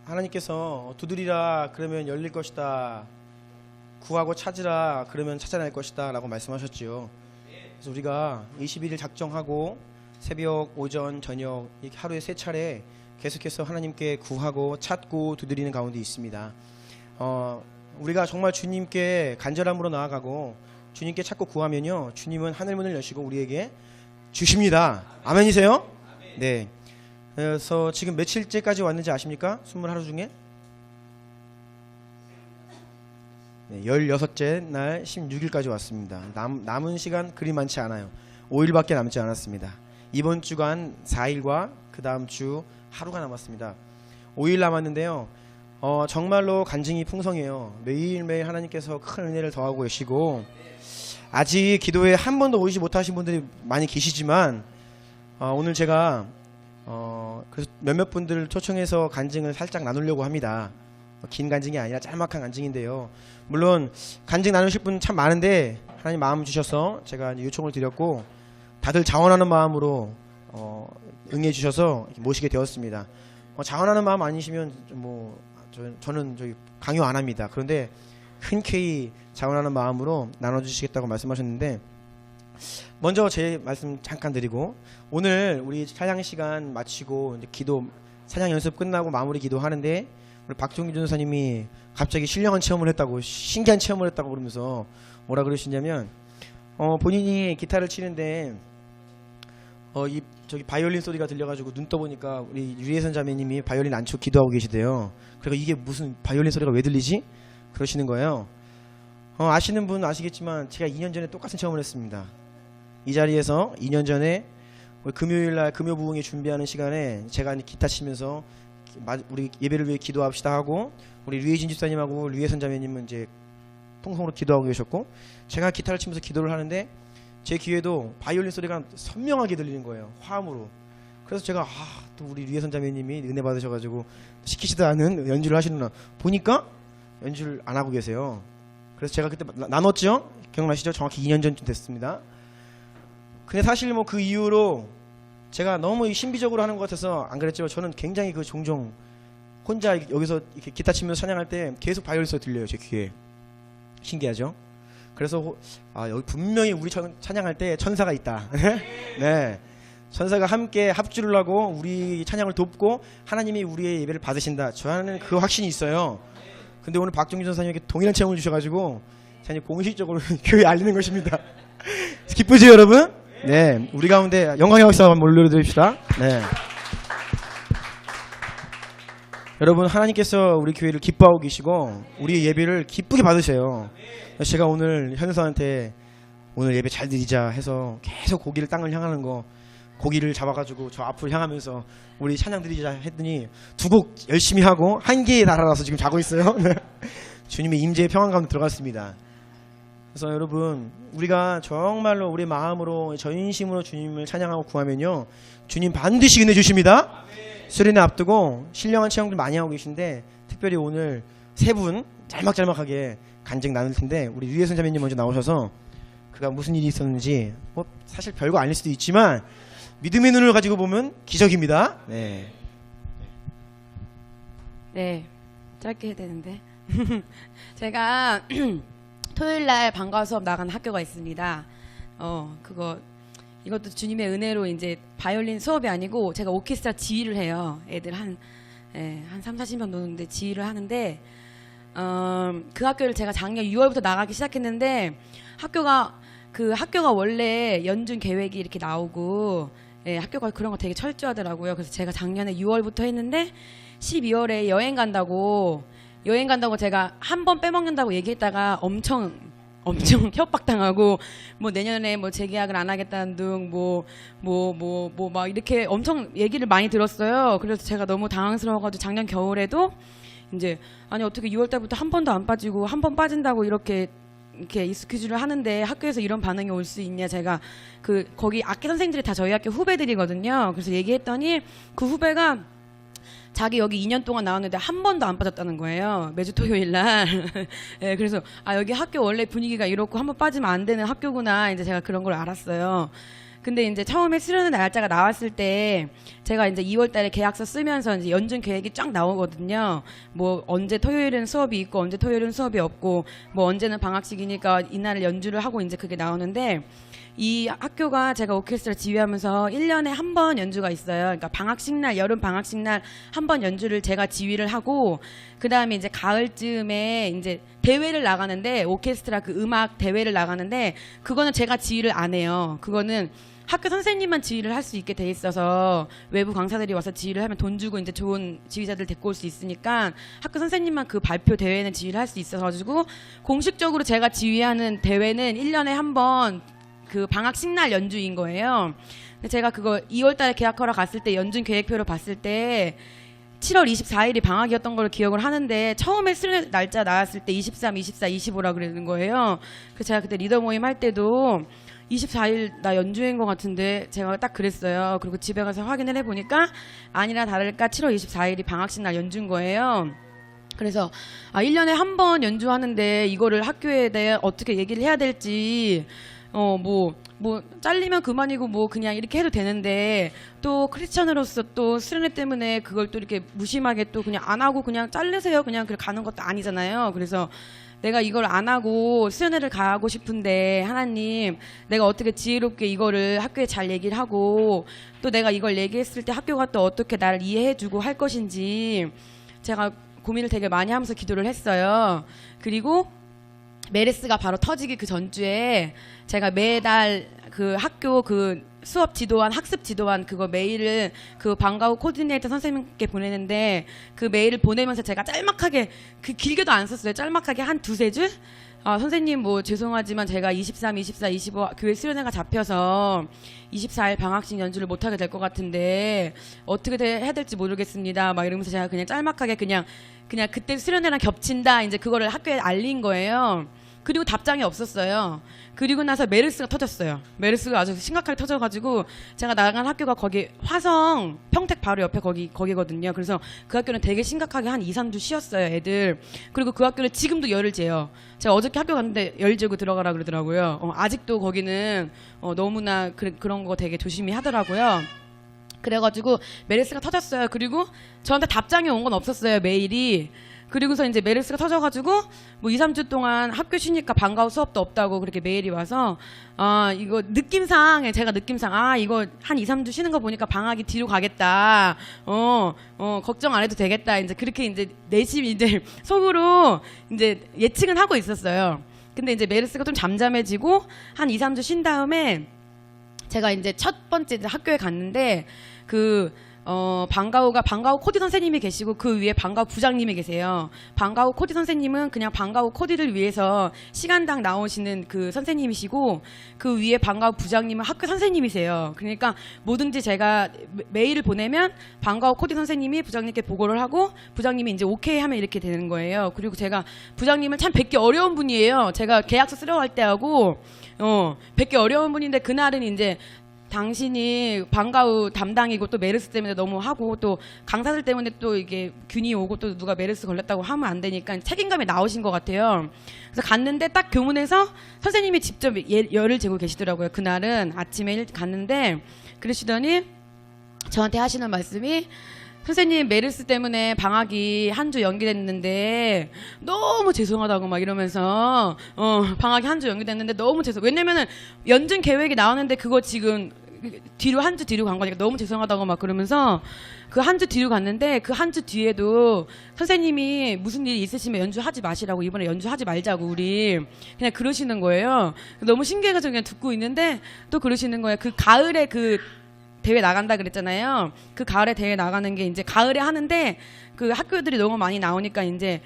하나님께서 두드리라 그러면 열릴 것이다, 구하고 찾으라 그러면 찾아낼 것이다 라고 말씀하셨지요. 그래서 우리가 21일 작정하고 새벽, 오전, 저녁 이렇게 하루에 3차례 계속해서 하나님께 구하고 찾고 두드리는 가운데 있습니다. 우리가 정말 주님께 간절함으로 나아가고 주님께 찾고 구하면요, 주님은 하늘문을 여시고 우리에게 주십니다. 아멘이세요? 네. 그래서 지금 며칠째까지 왔는지 아십니까? 21하루 중에 16째 날 16일까지 왔습니다. 남은 시간 그리 많지 않아요. 5일밖에 남지 않았습니다. 이번 주간 4일과 그 다음 주 하루가 남았습니다. 5일 남았는데요, 정말로 간증이 풍성해요. 매일매일 하나님께서 큰 은혜를 더하고 계시고, 아직 기도에 한 번도 오시지 못하신 분들이 많이 계시지만, 오늘 제가 그래서 몇몇 분들 초청해서 간증을 살짝 나누려고 합니다. 긴 간증이 아니라 짤막한 간증인데요, 물론 간증 나누실 분 참 많은데 하나님 마음 주셔서 제가 요청을 드렸고 다들 자원하는 마음으로 응해 주셔서 모시게 되었습니다. 자원하는 마음 아니시면 저는 저희 강요 안 합니다. 그런데 흔쾌히 자원하는 마음으로 나눠주시겠다고 말씀하셨는데, 먼저 제 말씀 잠깐 드리고, 오늘 우리 찬양 시간 마치고 이제 기도, 찬양 연습 끝나고 마무리 기도하는데 우리 박종기 전사님이 갑자기 신령한 체험을 했다고, 신기한 체험을 했다고 그러면서 뭐라 그러시냐면, 본인이 기타를 치는데 저기 바이올린 소리가 들려가지고 눈 떠보니까 우리 유리혜선 자매님이 바이올린 안 치고 기도하고 계시대요. 그리고 이게 무슨 바이올린 소리가 왜 들리지? 그러시는 거예요. 아시는 분 아시겠지만 제가 2년 전에 똑같은 체험을 했습니다. 이 자리에서 2년 전에 금요일날 금요 부흥회 준비하는 시간에 제가 기타 치면서 우리 예배를 위해 기도합시다 하고, 우리 류혜진 집사님하고 류혜선 자매님은 이제 통성으로 기도하고 계셨고, 제가 기타를 치면서 기도를 하는데 제 귀에도 바이올린 소리가 선명하게 들리는 거예요, 화음으로. 그래서 제가 또 우리 류혜선 자매님이 은혜 받으셔가지고 시키지도 않은 연주를 하시는구나 보니까 연주를 안 하고 계세요. 그래서 제가 그때 나눴죠? 기억나시죠? 정확히 2년 전쯤 됐습니다. 근데 사실 그 이후로 제가 너무 신비적으로 하는 것 같아서 안 그랬지만, 저는 굉장히 종종 혼자 여기서 이렇게 기타 치면서 찬양할 때 계속 바이올린 소리 들려요, 제 귀에. 신기하죠? 그래서 여기 분명히 우리 찬양할 때 천사가 있다. 네, 천사가 함께 합주를 하고 우리 찬양을 돕고 하나님이 우리의 예배를 받으신다, 저는 그 확신이 있어요. 근데 오늘 박종기 전사님에게 동일한 체험을 주셔가지고 제가 공식적으로 교회에 알리는 것입니다. 기쁘죠 여러분? 네, 우리 가운데 영광의 박수 한번 올려드립시다. 네. 여러분, 하나님께서 우리 교회를 기뻐하고 계시고 우리 예배를 기쁘게 받으세요. 제가 오늘 현수한테 오늘 예배 잘 드리자 해서 계속 고기를 땅을 향하는 거, 고기를 잡아가지고 저 앞으로 향하면서 우리 찬양 드리자 했더니 2곡 열심히 하고 한계에 달아나서 지금 자고 있어요. 주님의 임재의 평안 가운데 들어갔습니다. 그래서 여러분, 우리가 정말로 우리 마음으로 전심으로 주님을 찬양하고 구하면요, 주님 반드시 은혜 주십니다. 수련회 앞두고 신령한 체험들 많이 하고 계신데, 특별히 오늘 3분 짤막짤막하게 간증 나눌 텐데, 우리 류혜선 자매님 먼저 나오셔서 그가 무슨 일이 있었는지, 사실 별거 아닐 수도 있지만 믿음의 눈을 가지고 보면 기적입니다. 네. 네, 짧게 해야 되는데 제가 토요일날 방과 수업 나간 학교가 있습니다. 이것도 주님의 은혜로 이제 바이올린 수업이 아니고 제가 오케스트라 지휘를 해요. 애들 한 3, 40명 노는데 지휘를 하는데, 그 학교를 제가 작년 6월부터 나가기 시작했는데, 학교가 원래 연준 계획이 이렇게 나오고, 학교가 그런 거 되게 철저하더라고요. 그래서 제가 작년에 6월부터 했는데 12월에 여행 간다고 제가 한 번 빼먹는다고 얘기했다가 엄청 협박당하고, 내년에 재계약을 안 하겠다는 등 막 이렇게 엄청 얘기를 많이 들었어요. 그래서 제가 너무 당황스러워가지고 작년 겨울에도 이제 어떻게 6월 달부터 한 번도 안 빠지고 한 번 빠진다고 이렇게 스케줄을 하는데 학교에서 이런 반응이 올 수 있냐, 제가 거기 악기 선생님들이 다 저희 학교 후배들이거든요. 그래서 얘기했더니 그 후배가 자기 여기 2년 동안 나왔는데 한 번도 안 빠졌다는 거예요, 매주 토요일 날. 네, 그래서 여기 학교 원래 분위기가 이렇고 한 번 빠지면 안 되는 학교구나, 이제 제가 그런 걸 알았어요. 근데 이제 처음에 수련 날짜가 나왔을 때 제가 이제 2월 달에 계약서 쓰면서 이제 연중 계획이 쫙 나오거든요. 뭐 언제 토요일은 수업이 있고 언제 토요일은 수업이 없고 뭐 언제는 방학식이니까 이날을 연주를 하고 이제 그게 나오는데 이 학교가 제가 오케스트라 지휘하면서 1년에 한 번 연주가 있어요. 그러니까 방학식 날, 여름 방학식 날 한 번 연주를 제가 지휘를 하고 그다음에 이제 가을쯤에 이제 대회를 나가는데 오케스트라 그 음악 대회를 나가는데 그거는 제가 지휘를 안 해요. 그거는 학교 선생님만 지휘를 할 수 있게 돼 있어서 외부 강사들이 와서 지휘를 하면 돈 주고 이제 좋은 지휘자들 데리고 올 수 있으니까 학교 선생님만 그 발표 대회는 지휘를 할 수 있어서 가지고 공식적으로 제가 지휘하는 대회는 1년에 한 번 그 방학식 날 연주인 거예요. 근데 제가 그거 2월 달에 계약하러 갔을 때 연준 계획표를 봤을 때 7월 24일이 방학이었던 걸 기억을 하는데 처음에 수련 날짜 나왔을 때 23, 24, 25라 그러는 거예요. 그래서 제가 그때 리더 모임 할 때도 24일 나 연주인 것 같은데 제가 딱 그랬어요. 그리고 집에 가서 확인을 해보니까 아니나 다를까 7월 24일이 방학식 날 연주인 거예요. 그래서 1년에 한 번 연주하는데 이거를 학교에 대해 어떻게 얘기를 해야 될지 뭐 잘리면 그만이고 뭐 그냥 이렇게 해도 되는데 또 크리스천으로서 또 수련회 때문에 그걸 또 이렇게 무심하게 또 그냥 안 하고 그냥 자르세요 그냥 가는 것도 아니잖아요. 그래서 내가 이걸 안 하고 수련회를 가고 싶은데 하나님 내가 어떻게 지혜롭게 이거를 학교에 잘 얘기를 하고 또 내가 이걸 얘기했을 때 학교가 또 어떻게 나를 이해해주고 할 것인지 제가 고민을 되게 많이 하면서 기도를 했어요. 그리고 메르스가 바로 터지기 그 전주에 제가 매달 그 학교 그 수업 지도안 학습 지도안 그거 메일을 그 방과 후 코디네이터 선생님께 보내는데 그 메일을 보내면서 제가 짤막하게 그 길게도 안 썼어요. 짤막하게 한 두세 줄 선생님 뭐 죄송하지만 제가 23, 24, 25 교회 수련회가 잡혀서 24일 방학식 연주를 못하게 될 것 같은데 어떻게 해야 될지 모르겠습니다. 막 이러면서 제가 그냥 짤막하게 그냥 그때 수련회랑 겹친다 이제 그거를 학교에 알린 거예요. 그리고 답장이 없었어요. 그리고 나서 메르스가 터졌어요. 메르스가 아주 심각하게 터져가지고 제가 나간 학교가 거기 화성 평택 바로 옆에 거기거든요. 그래서 그 학교는 되게 심각하게 한 2, 3주 쉬었어요, 애들. 그리고 그 학교는 지금도 열을 재요. 제가 어저께 학교 갔는데 열 재고 들어가라 그러더라고요. 아직도 거기는 너무나 그런 거 되게 조심히 하더라고요. 그래가지고 메르스가 터졌어요. 그리고 저한테 답장이 온 건 없었어요, 메일이. 그리고서 이제 메르스가 터져가지고 뭐 2, 3주 동안 학교 쉬니까 방과 후 수업도 없다고 그렇게 메일이 와서 이거 제가 느낌상 이거 한 2, 3주 쉬는 거 보니까 방학이 뒤로 가겠다. 걱정 안 해도 되겠다. 이제 그렇게 이제 내심 이제 속으로 이제 예측은 하고 있었어요. 근데 이제 메르스가 좀 잠잠해지고 한 2, 3주 쉰 다음에 제가 이제 첫 번째 이제 학교에 갔는데 방과후 코디 선생님이 계시고 그 위에 방과후 부장님이 계세요. 방과후 코디 선생님은 그냥 방과후 코디를 위해서 시간당 나오시는 그 선생님이시고 그 위에 방과후 부장님은 학교 선생님이세요. 그러니까 뭐든지 제가 메일을 보내면 방과후 코디 선생님이 부장님께 보고를 하고 부장님이 이제 오케이 하면 이렇게 되는 거예요. 그리고 제가 부장님을 참 뵙기 어려운 분이에요. 제가 계약서 쓰러 갈 때하고 뵙기 어려운 분인데 그날은 이제 당신이 방과후 담당이고 또 메르스 때문에 너무 하고 또 강사들 때문에 또 이게 균이 오고 또 누가 메르스 걸렸다고 하면 안 되니까 책임감이 나오신 것 같아요. 그래서 갔는데 딱 교문에서 선생님이 직접 열을 재고 계시더라고요. 그날은 아침에 갔는데 그러시더니 저한테 하시는 말씀이 선생님 메르스 때문에 방학이 한 주 연기됐는데 너무 죄송하다고 막 이러면서 방학이 한 주 연기됐는데 너무 왜냐면은 연준 계획이 나왔는데 그거 지금 뒤로 한 주 뒤로 간 거니까 너무 죄송하다고 막 그러면서 그 한 주 뒤로 갔는데 그 한 주 뒤에도 선생님이 무슨 일이 있으시면 연주하지 마시라고 이번에 연주하지 말자고 우리 그냥 그러시는 거예요. 너무 신기해가지고 그냥 듣고 있는데 또 그러시는 거예요. 그 가을에 그 대회 나간다 그랬잖아요. 그 가을에 대회 나가는 게 이제 가을에 하는데 그 학교들이 너무 많이 나오니까 이제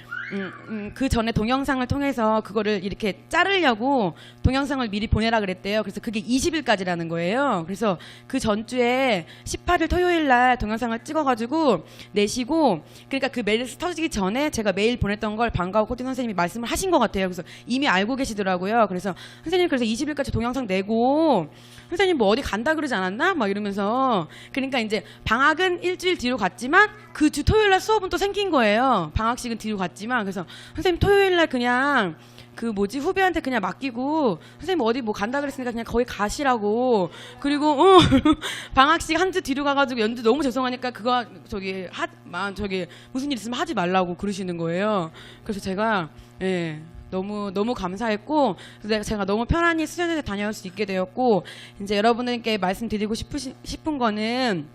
그 전에 동영상을 통해서 그거를 이렇게 자르려고 동영상을 미리 보내라 그랬대요. 그래서 그게 20일까지라는 거예요. 그래서 그 전주에 18일 토요일 날 동영상을 찍어가지고 내시고 그러니까 그 메르스 터지기 전에 제가 메일 보냈던 걸 방과후 코디 선생님이 말씀을 하신 것 같아요. 그래서 이미 알고 계시더라고요. 그래서 선생님 그래서 20일까지 동영상 내고 선생님 뭐 어디 간다 그러지 않았나? 막 이러면서 그러니까 이제 방학은 일주일 뒤로 갔지만 그 주 토요일 날 수업은 또 생긴 거예요. 방학식은 뒤로 갔지만 그래서 선생님 토요일 날 그냥 그 뭐지 후배한테 그냥 맡기고 선생님 어디 뭐 간다 그랬으니까 그냥 거기 가시라고. 그리고 방학식 한 주 뒤로 가가지고 연주 너무 죄송하니까 그거 저기 무슨 일 있으면 하지 말라고 그러시는 거예요. 그래서 제가 예. 너무 감사했고 제가 너무 편안히 수련회에 다녀올 수 있게 되었고 이제 여러분들께 말씀드리고 싶은 거는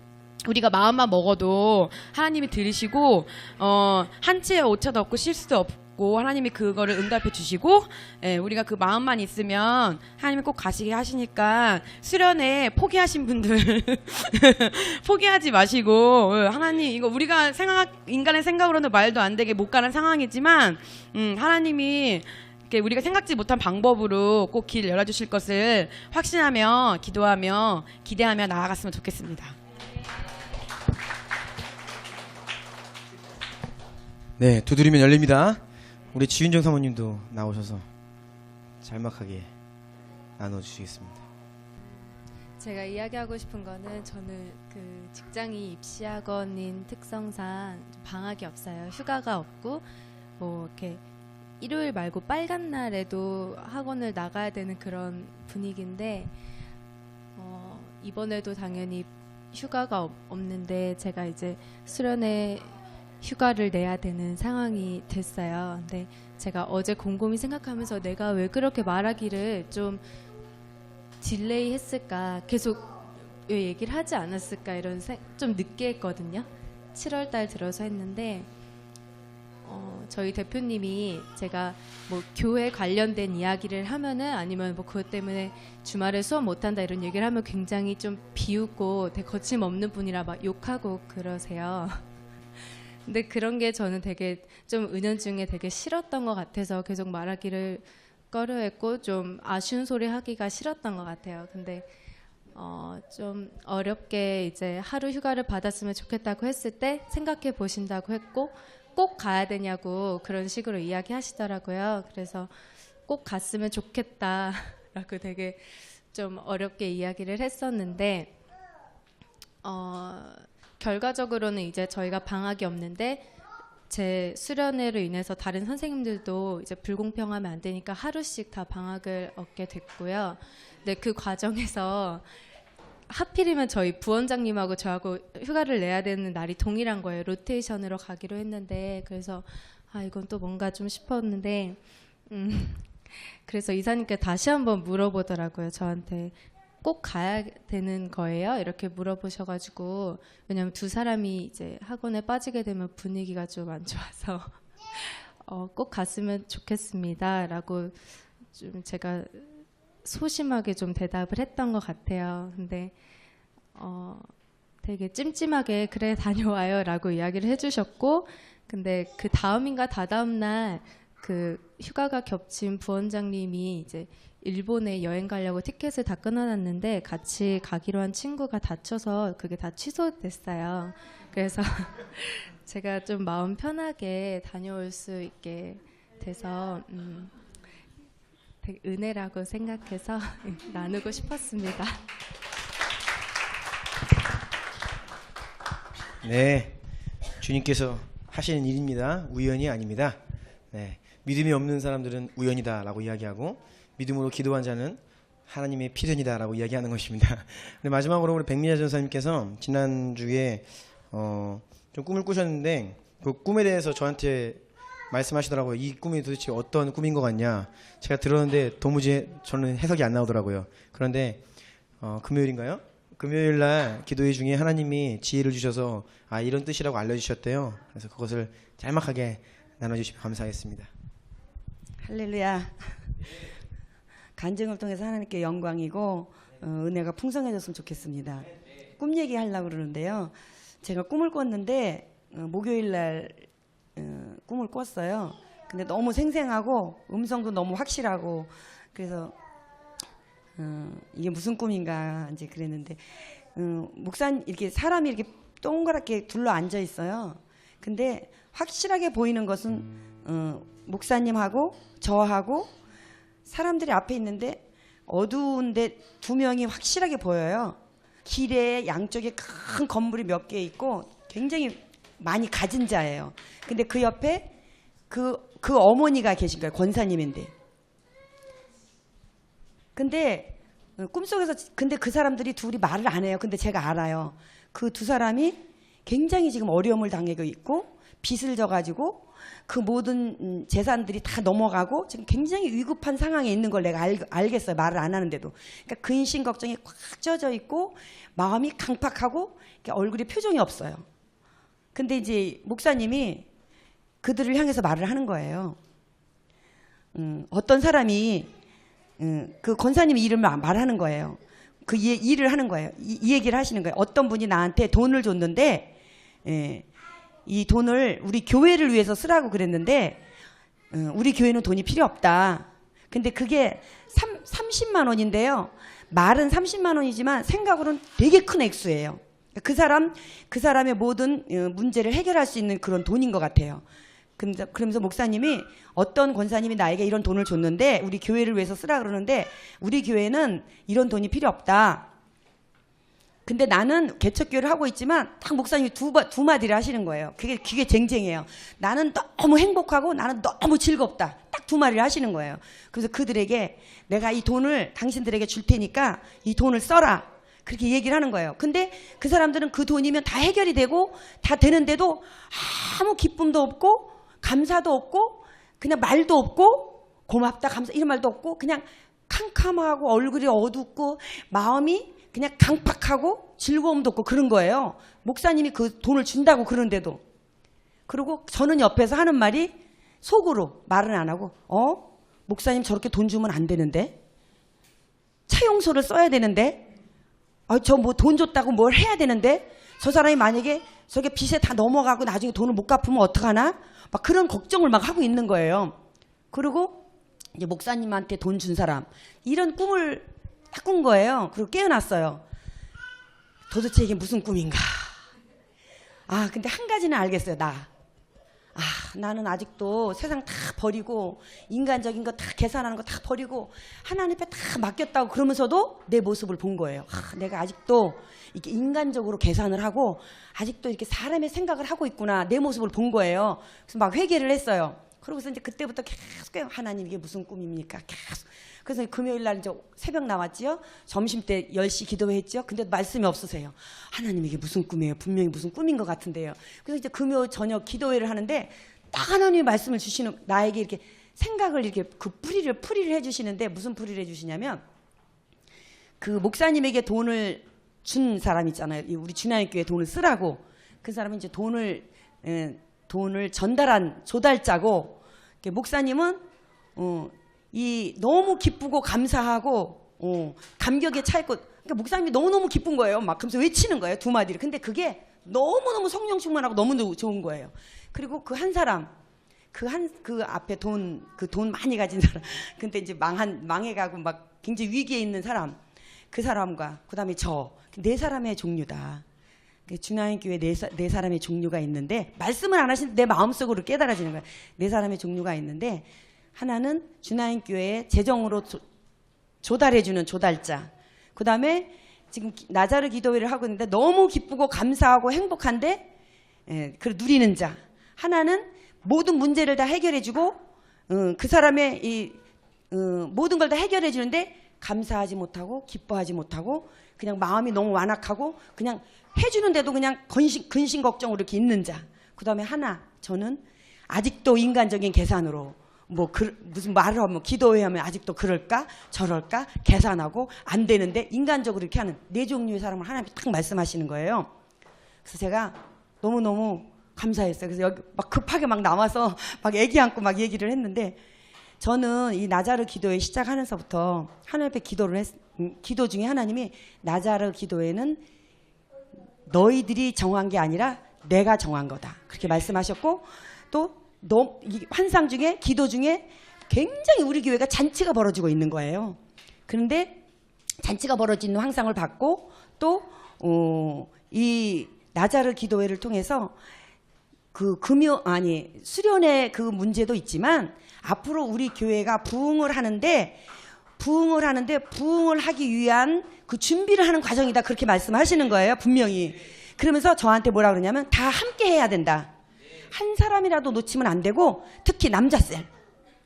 우리가 마음만 먹어도 하나님이 들으시고 한치의 오차도 없고 실수도 없고 하나님이 그거를 응답해 주시고 우리가 그 마음만 있으면 하나님이 꼭 가시게 하시니까 수련회 포기하신 분들 포기하지 마시고 하나님 이거 우리가 인간의 생각으로는 말도 안 되게 못 가는 상황이지만 하나님이 우리가 생각지 못한 방법으로 꼭 길 열어주실 것을 확신하며 기도하며 기대하며 나아갔으면 좋겠습니다. 네, 두드리면 열립니다. 우리 지윤정 사모님도 나오셔서 잘막하게 나눠주시겠습니다. 제가 이야기하고 싶은 거는 저는 그 직장이 입시학원인 특성상 방학이 없어요. 휴가가 없고 뭐 이렇게 일요일 말고 빨간 날에도 학원을 나가야 되는 그런 분위기인데 이번에도 당연히 휴가가 없는데 제가 이제 수련회 휴가를 내야 되는 상황이 됐어요. 근데 제가 어제 곰곰이 생각하면서 내가 왜 그렇게 말하기를 좀 딜레이 했을까, 계속 왜 얘기를 하지 않았을까 이런 좀 늦게 했거든요. 7월 달 들어서 했는데 저희 대표님이 제가 뭐 교회 관련된 이야기를 하면은 아니면 뭐 그것 때문에 주말에 수업 못한다 이런 얘기를 하면 굉장히 좀 비웃고 되게 거침없는 분이라 막 욕하고 그러세요. 근데 그런 게 저는 되게 좀 은연중에 되게 싫었던 것 같아서 계속 말하기를 꺼려했고 좀 아쉬운 소리 하기가 싫었던 것 같아요. 근데 좀 어렵게 이제 하루 휴가를 받았으면 좋겠다고 했을 때 생각해 보신다고 했고 꼭 가야 되냐고 그런 식으로 이야기하시더라고요. 그래서 꼭 갔으면 좋겠다라고 되게 좀 어렵게 이야기를 했었는데 결과적으로는 이제 저희가 방학이 없는데 제 수련회로 인해서 다른 선생님들도 이제 불공평하면 안 되니까 하루씩 다 방학을 얻게 됐고요. 근데 그 과정에서 하필이면 저희 부원장님하고 저하고 휴가를 내야 되는 날이 동일한 거예요. 로테이션으로 가기로 했는데 그래서 이건 또 뭔가 좀 싶었는데 그래서 이사님께 다시 한번 물어보더라고요. 저한테 꼭 가야 되는 거예요? 이렇게 물어보셔가지고 왜냐면 두 사람이 이제 학원에 빠지게 되면 분위기가 좀 안 좋아서 꼭 갔으면 좋겠습니다 라고 좀 제가 소심하게 좀 대답을 했던 것 같아요. 근데 되게 찜찜하게 그래 다녀와요 라고 이야기를 해주셨고 근데 그 다음인가 다다음 날 그 휴가가 겹친 부원장님이 이제 일본에 여행 가려고 티켓을 다 끊어놨는데 같이 가기로 한 친구가 다쳐서 그게 다 취소됐어요. 그래서 제가 좀 마음 편하게 다녀올 수 있게 돼서 되게 은혜라고 생각해서 나누고 싶었습니다. 네, 주님께서 하시는 일입니다. 우연이 아닙니다. 네, 믿음이 없는 사람들은 우연이다라고 이야기하고 믿음으로 기도한 자는 하나님의 필연이다라고 이야기하는 것입니다. 근데 마지막으로 우리 백미자 전사님께서 지난주에 좀 꿈을 꾸셨는데 그 꿈에 대해서 저한테 말씀하시더라고요. 이 꿈이 도대체 어떤 꿈인 것 같냐. 제가 들었는데 도무지 저는 해석이 안 나오더라고요. 그런데 금요일인가요? 금요일 날 기도회 중에 하나님이 지혜를 주셔서 이런 뜻이라고 알려주셨대요. 그래서 그것을 짤막하게 나눠주시면 감사하겠습니다. 할렐루야. 간증을 통해서 하나님께 영광이고 은혜가 풍성해졌으면 좋겠습니다. 꿈 얘기하려고 그러는데요. 제가 꿈을 꿨는데 목요일 날 꿈을 꿨어요. 근데 너무 생생하고 음성도 너무 확실하고 그래서 이게 무슨 꿈인가 이제 그랬는데 목사님 이렇게 사람이 이렇게 동그랗게 둘러 앉아 있어요. 근데 확실하게 보이는 것은 목사님하고 저하고 사람들이 앞에 있는데 어두운데 두 명이 확실하게 보여요. 길에 양쪽에 큰 건물이 몇 개 있고 굉장히 많이 가진 자예요. 근데 그 옆에 그 어머니가 계신 거예요. 권사님인데 근데 꿈속에서 근데 그 사람들이 둘이 말을 안 해요. 근데 제가 알아요. 그 두 사람이 굉장히 지금 어려움을 당하고 있고 빚을 져가지고 그 모든 재산들이 다 넘어가고 지금 굉장히 위급한 상황에 있는 걸 내가 알겠어요. 말을 안 하는데도. 그러니까 근심 걱정이 꽉 쪄져 있고 마음이 강팍하고 얼굴에 표정이 없어요. 근데 이제 목사님이 그들을 향해서 말을 하는 거예요. 어떤 사람이 그 권사님이 이름을 말하는 거예요. 그 일을 하는 거예요. 이 얘기를 하시는 거예요. 어떤 분이 나한테 돈을 줬는데 이 돈을 우리 교회를 위해서 쓰라고 그랬는데 우리 교회는 돈이 필요 없다. 근데 그게 30만 원인데요. 말은 30만 원이지만 생각으로는 되게 큰 액수예요. 그 사람의 모든 문제를 해결할 수 있는 그런 돈인 것 같아요. 그러면서 목사님이 어떤 권사님이 나에게 이런 돈을 줬는데 우리 교회를 위해서 쓰라 그러는데 우리 교회는 이런 돈이 필요 없다. 근데 나는 개척교회를 하고 있지만 딱 목사님이 두 마디를 하시는 거예요. 그게 쟁쟁해요. 나는 너무 행복하고 나는 너무 즐겁다. 딱 두 마디를 하시는 거예요. 그래서 그들에게 내가 이 돈을 당신들에게 줄 테니까 이 돈을 써라. 그렇게 얘기를 하는 거예요. 근데 그 사람들은 그 돈이면 다 해결이 되고 다 되는데도 아무 기쁨도 없고 감사도 없고 그냥 말도 없고 고맙다 감사 이런 말도 없고 그냥 캄캄하고 얼굴이 어둡고 마음이 그냥 강팍하고 즐거움도 없고 그런 거예요. 목사님이 그 돈을 준다고 그러는데도. 그리고 저는 옆에서 하는 말이 속으로 말은 안 하고 목사님 저렇게 돈 주면 안 되는데 차용소를 써야 되는데 저 뭐 돈 줬다고 뭘 해야 되는데 저 사람이 만약에 저렇게 빚에 다 넘어가고 나중에 돈을 못 갚으면 어떡하나 막 그런 걱정을 막 하고 있는 거예요. 그리고 이제 목사님한테 돈 준 사람 이런 꿈을 딱 꾼 거예요. 그리고 깨어났어요. 도대체 이게 무슨 꿈인가. 근데 한 가지는 알겠어요. 나는 아직도 세상 다 버리고 인간적인 거 다 계산하는 거 다 버리고 하나님 앞에 다 맡겼다고 그러면서도 내 모습을 본 거예요. 내가 아직도 이렇게 인간적으로 계산을 하고 아직도 이렇게 사람의 생각을 하고 있구나. 내 모습을 본 거예요. 그래서 막 회개를 했어요. 그러고서 이제 그때부터 계속 하나님 이게 무슨 꿈입니까? 계속. 그래서 금요일 날 이제 새벽 나왔지요. 점심 때 10시 기도회 했죠. 근데 말씀이 없으세요. 하나님 이게 무슨 꿈이에요? 분명히 무슨 꿈인 것 같은데요. 그래서 이제 금요 저녁 기도회를 하는데 딱 하나님이 말씀을 주시는 나에게 이렇게 생각을 이렇게 그 풀이를 해주시는데 무슨 풀이를 해주시냐면 그 목사님에게 돈을 준 사람 있잖아요. 우리 주나님교회 돈을 쓰라고 그 사람은 이제 돈을 전달한 조달자고 목사님은 이 너무 기쁘고 감사하고 감격에 차 있고 그러니까 목사님이 너무너무 기쁜 거예요. 막 그러면서 외치는 거예요. 두 마디를. 근데 그게 너무너무 성령 충만하고 너무 좋은 거예요. 그리고 그 한 사람 그 앞에 돈 많이 가진 사람 근데 이제 망해가고 막 굉장히 위기에 있는 사람 그 사람과 그다음에 네 사람의 종류다. 주나인교회 네 사람의 종류가 있는데 말씀을 안 하시는데 내 마음속으로 깨달아지는 거예요. 네 사람의 종류가 있는데 하나는 주나인교회에 재정으로 조달해주는 조달자. 그 다음에 지금 나자르 기도회를 하고 있는데 너무 기쁘고 감사하고 행복한데 그걸 누리는 자. 하나는 모든 문제를 다 해결해주고 그 사람의 모든 걸 다 해결해주는데 감사하지 못하고 기뻐하지 못하고 그냥 마음이 너무 완악하고 그냥 해주는데도 그냥 근심 걱정으로 이렇게 있는 자. 그 다음에 저는 아직도 인간적인 계산으로 무슨 말을 하면 기도회 하면 아직도 그럴까 저럴까 계산하고 안 되는데 인간적으로 이렇게 하는 네 종류의 사람을 하나님이 딱 말씀하시는 거예요. 그래서 제가 너무너무 감사했어요. 그래서 여기 막 급하게 막 나와서 막 애기 안고 막 얘기를 했는데 저는 이 나자르 기도회 시작하면서부터 하나님 앞에 기도 중에 하나님이 나자르 기도회는 너희들이 정한 게 아니라 내가 정한 거다. 그렇게 말씀하셨고 또 환상 중에 기도 중에 굉장히 우리 교회가 잔치가 벌어지고 있는 거예요. 그런데 잔치가 벌어지는 환상을 받고 또 이 나자르 기도회를 통해서 수련의 그 문제도 있지만 앞으로 우리 교회가 부흥을 하는데 부흥을 하기 위한 그 준비를 하는 과정이다. 그렇게 말씀하시는 거예요. 분명히. 그러면서 저한테 뭐라 그러냐면 다 함께 해야 된다. 한 사람이라도 놓치면 안 되고 특히 남자셀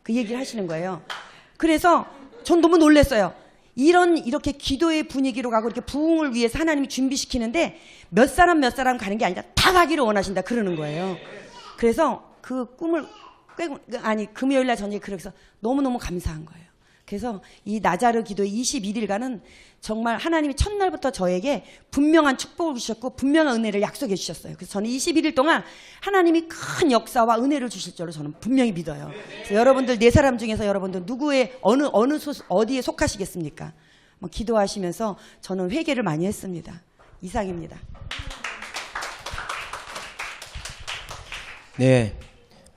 그 얘기를 하시는 거예요. 그래서 전 너무 놀랐어요. 이렇게 기도의 분위기로 가고 이렇게 부흥을 위해서 하나님이 준비시키는데 몇 사람 가는 게 아니라 다 가기를 원하신다 그러는 거예요. 그래서 그 꿈을 금요일 날 저녁에 그래서 너무너무 감사한 거예요. 그래서 이 나자르 기도 21일간은 정말 하나님이 첫날부터 저에게 분명한 축복을 주셨고 분명한 은혜를 약속해 주셨어요. 그래서 저는 21일 동안 하나님이 큰 역사와 은혜를 주실 줄로 저는 분명히 믿어요. 그래서 여러분들 네 사람 중에서 여러분들 누구의 어디에 속하시겠습니까? 뭐 기도하시면서 저는 회개를 많이 했습니다. 이상입니다. 네,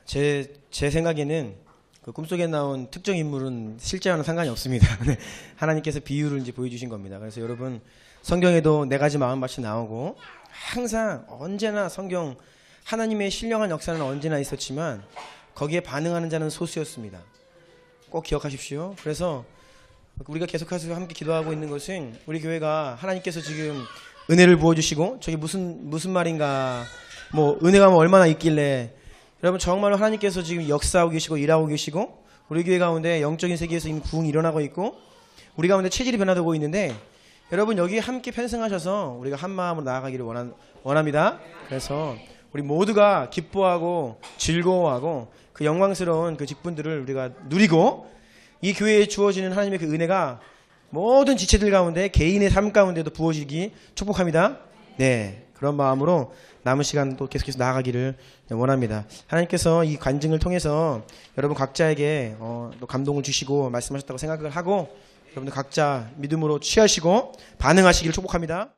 제 생각에는 그 꿈속에 나온 특정 인물은 실제와는 상관이 없습니다. 네, 하나님께서 비유를 이제 보여주신 겁니다. 그래서 여러분 성경에도 네 가지 마음밭이 나오고 항상 언제나 성경 하나님의 신령한 역사는 언제나 있었지만 거기에 반응하는 자는 소수였습니다. 꼭 기억하십시오. 그래서 우리가 계속해서 함께 기도하고 있는 것은 우리 교회가 하나님께서 지금 은혜를 부어주시고 저게 무슨 말인가 뭐 은혜가 뭐 얼마나 있길래 여러분 정말로 하나님께서 지금 역사하고 계시고 일하고 계시고 우리 교회 가운데 영적인 세계에서 이미 부흥이 일어나고 있고 우리 가운데 체질이 변화되고 있는데 여러분 여기 함께 편승하셔서 우리가 한 마음으로 나아가기를 원합니다. 그래서 우리 모두가 기뻐하고 즐거워하고 그 영광스러운 그 직분들을 우리가 누리고 이 교회에 주어지는 하나님의 그 은혜가 모든 지체들 가운데 개인의 삶 가운데도 부어지기 축복합니다. 네, 그런 마음으로 남은 시간도 계속해서 나아가기를 원합니다. 하나님께서 이 간증을 통해서 여러분 각자에게 또 감동을 주시고 말씀하셨다고 생각을 하고 여러분들 각자 믿음으로 취하시고 반응하시기를 축복합니다.